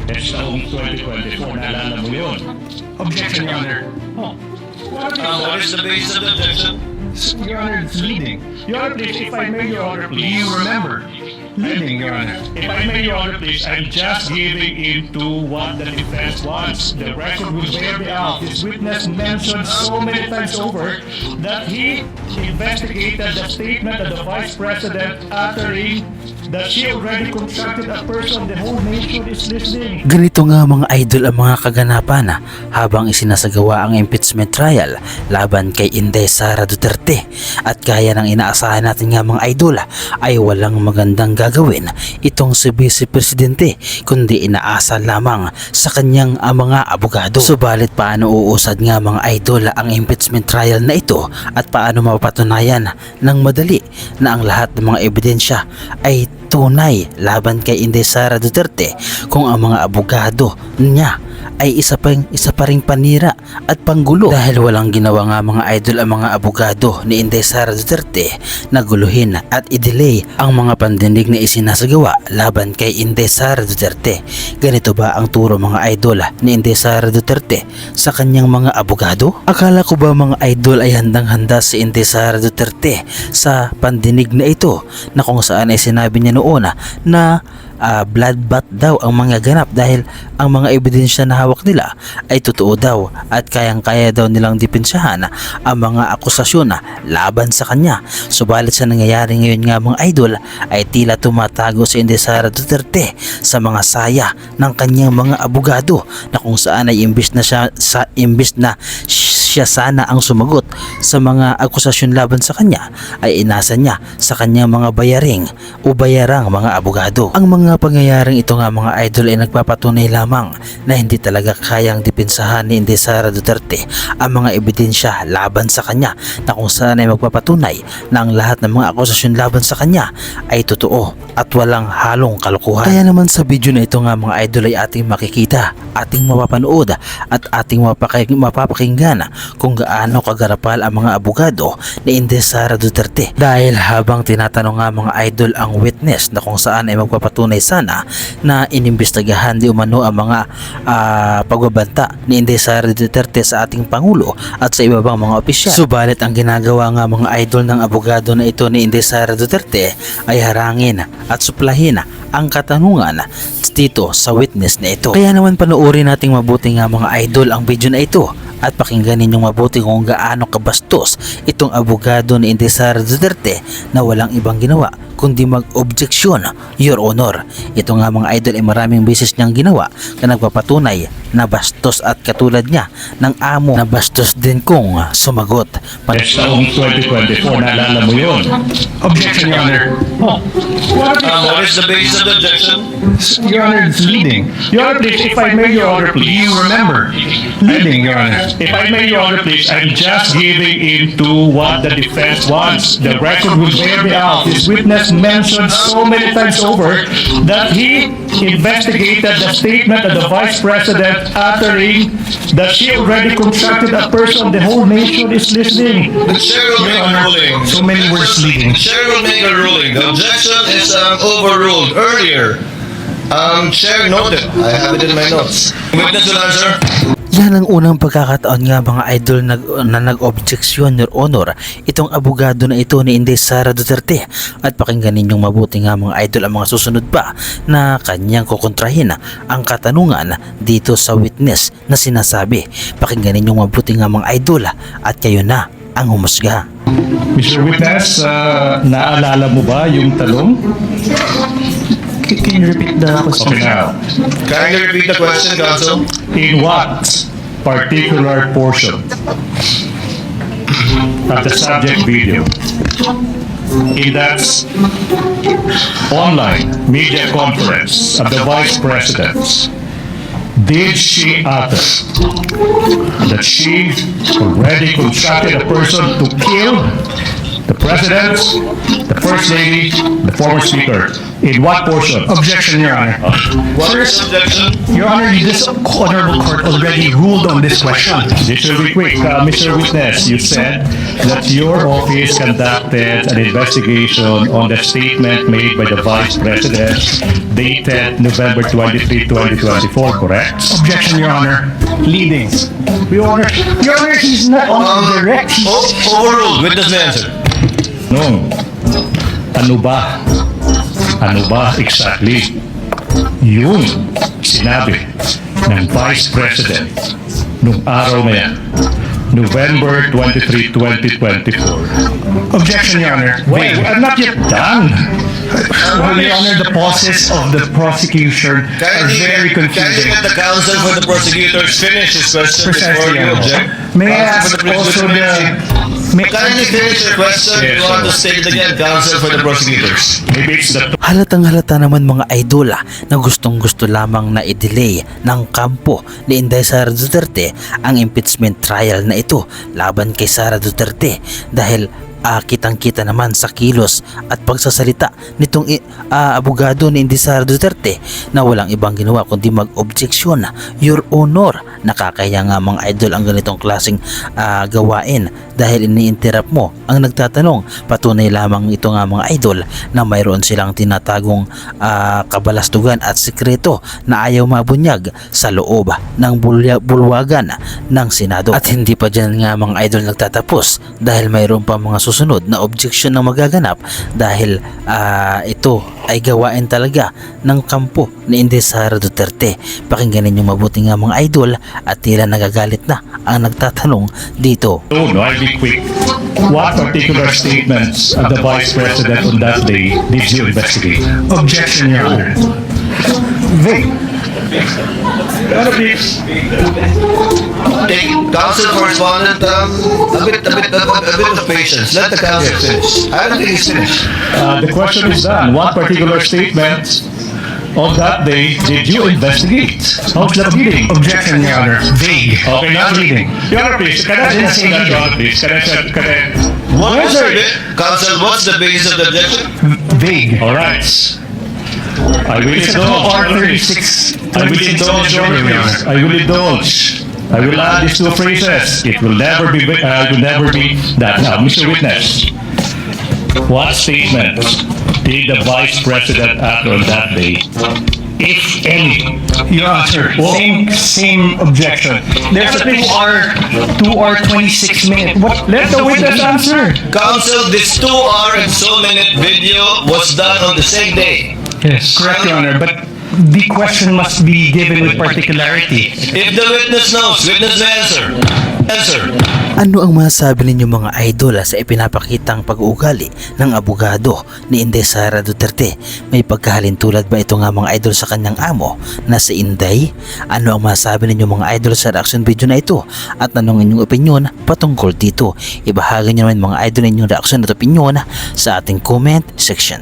It's taong 2024, naalala mo yun. Objection, Your Honor. What is the basis of the objection? Your Honor, it's leading. Your Honor, please, if I may, Your Honor, please. You remember? Leading, Your Honor. If I may, Your Honor, please, I'm just giving into what the defense wants. The record will bear me out. This witness mentioned so many times over that he investigated the statement of the Vice President uttering that she already contracted a person the whole nation is listening. Ganito nga mga idol ang mga kaganapan habang isinasagawa ang impeachment trial laban kay Inday Sara Duterte, at gaya ng inaasahan natin nga mga idol ay walang magandang gagawin itong si Vice Presidente kundi inaasa lamang sa kanyang mga abogado. Subalit paano uusad nga mga idol ang impeachment trial na ito at paano mapapatunayan ng madali na ang lahat ng mga ebidensya ay tunay laban kay Inday Sara Duterte kung ang mga abogado niya ay isa pa ring panira at panggulo, dahil walang ginawa nga mga idol ang mga abogado ni Inday Sara Duterte na guluhin at i-delay ang mga pandinig na isinasagawa laban kay Inday Sara Duterte. Ganito ba ang turo mga idol ni Inday Sara Duterte sa kanyang mga abogado? Akala ko ba mga idol ay handang-handa si Inday Sara Duterte sa pandinig na ito na kung saan ay sinabi niya noon na bloodbath daw ang mga ganap dahil ang mga ebidensya na hawak nila ay totoo daw at kayang-kaya daw nilang dipinsahan ang mga akusasyon laban sa kanya. Subalit sa nangyayari ngayon nga mga idol ay tila tumatago si Inday Sara Duterte sa mga saya ng kanyang mga abogado na kung saan ay imbis na siya sana ang sumagot sa mga akusasyon laban sa kanya ay inasa niya sa kanyang mga bayarang mga abogado. Ang mga pangyayaring ito nga mga idol ay nagpapatunay lamang na hindi talaga kayang dipinsahan ni Inday Sara Duterte ang mga ebidensya laban sa kanya na kung saan ay magpapatunay na ang lahat ng mga akusasyon laban sa kanya ay totoo at walang halong kalokohan. Kaya naman sa video na ito nga mga idol ay ating makikita, ating mapapanood at ating mapapakinggan kung gaano kagarapal ang mga abogado ni Inday Sara Duterte, dahil habang tinatanong nga mga idol ang witness na kung saan ay magpapatunay sana na inimbestigahan di umano ang mga pagbabanta ni Inday Sara Duterte sa ating Pangulo at sa iba pang mga opisyal. Subalit ang ginagawa nga mga idol ng abogado na ito ni Inday Sara Duterte ay harangin at suplahin ang katanungan dito sa witness na ito. Kaya naman panoorin nating mabuti nga mga idol ang video na ito at pakinggan ninyong mabuti kung gaano kabastos itong abogado ni Inday Sara Duterte na walang ibang ginawa kundi mag-objeksyon, Your Honor. Ito nga mga idol ay maraming beses niyang ginawa na nagpapatunay na bastos at katulad niya ng amo na bastos din kung sumagot. It's taong 2024, naalala mo yun. Objection, Your Honor. What is the basis of the objection? Your Honor, it's leading. Your Honor, please, if I may, Your Honor, please. You remember? Leading, Your Honor. If I may, Your Honor, please, I'm just giving into what the defense wants. The record will bear me out. This witness mentioned so many times over that he investigated the statement of the Vice President uttering that she already contracted a person the whole nation is listening. The chair will make a ruling. So many words leading. The chair will make a ruling. The objection is overruled earlier. Chair noted. I have it in my notes. Witness will answer. Yan ang unang pagkakataon nga mga idol na nag-objeksyon, Your Honor, itong abogado na ito ni Inday Sara Duterte, at pakinggan ninyong mabuti nga mga idol ang mga susunod pa na kanyang kukontrahin ang katanungan dito sa witness na sinasabi. Pakinggan ninyong mabuti nga mga idol at kayo na ang humusga. Mr. Witness, naalala mo ba yung talong? Can you repeat the question? Okay, now. Can you repeat the question, counsel? In what particular portion of the subject video in that online media conference of the Vice President did she utter that she already contracted a person to kill the President, the First Lady, the former Speaker, In what portion? Objection, Your Honor. What is objection? Your Honor, this honorable court already ruled on this question. This will be quick. Mr. Witness, you said that your office conducted an investigation on the statement made by the Vice President dated November 23, 2024, correct? Objection, Your Honor. Leading. Your Honor, he's not on the direct. Overruled. Witness may answer. No. Ano ba? Ano ba exactly yung sinabi ng Vice President nung araw na yan, November 23, 2024? Objection, Your Honor. Wait, I'm not yet done. Well, Your Honor, the process of the prosecution are very Can you confusing. let the counsel for the prosecutors finish his question before Precisely, you Your Honor. object? May I Counsel ask for the also prosecutors. Kindly finish your question. Yes, You want to sir. state it again, counsel for the prosecutors. Maybe it's the Halatang halata naman mga idola na gustong gusto lamang na i-delay ng kampo ni Inday Sara Duterte ang impeachment trial na ito laban kay Sara Duterte dahil kitang-kita naman sa kilos at pagsasalita nitong abogado ni Inday Sara Duterte na walang ibang ginawa kundi mag-objeksyon. Your Honor, nakakaya nga mga idol ang ganitong klaseng gawain dahil ini-interrupt mo ang nagtatanong. Patunay lamang ito nga mga idol na mayroon silang tinatagong kabalastugan at sikreto na ayaw mabunyag sa loob ng bulwagan ng Senado. At hindi pa dyan nga mga idol nagtatapos dahil mayroon pa mga susunod na objection na magaganap dahil ito ay gawain talaga ng kampo ni Inday Sara Duterte. Pakinggan ninyo mabuti nga mga idol at tila nagagalit na ang nagtatanong dito. No, I'll be quick. What particular statements of the Vice President on that day did you investigate? Objection, Your Honor. Vague. Take counsel for respondent, a bit of patience. Let the counsel finish. I don't think he's finished. The question is done. What particular statements of that day did you investigate? How's that reading? Objection, Your Honor. Vague. Okay, not reading. Your Honor, please. Can I say that, Your Honor, please? Can I? What's counsel, what's the basis of the objection? Vague. All right. I will indulge. I will indulge, Your Honor. I will indulge. I will add these two phrases. It will never be. Will never be that. Now, Mr. Witness, what statement did the Vice President utter on that day, if any? Your Honor, same objection. There's a 2 or 26 minutes. What? Let the witness answer. Counsel, this 2-hour and so minute video was done on the same day. Yes, correct, Your Honor. But the question must be given with particularity. If the witness knows, witness may answer. Answer. Ano ang masasabi ninyo mga idol sa ipinapakitang pag-uugali ng abogado ni Inday Sara Duterte? May pagkahalintulad ba ito nga mga idol sa kanyang amo na si Inday? Ano ang masasabi ninyo mga idol sa reaction video na ito? At anong inyong opinion patungkol dito? Ibahagi nyo naman mga idol inyong reaction at opinion sa ating comment section.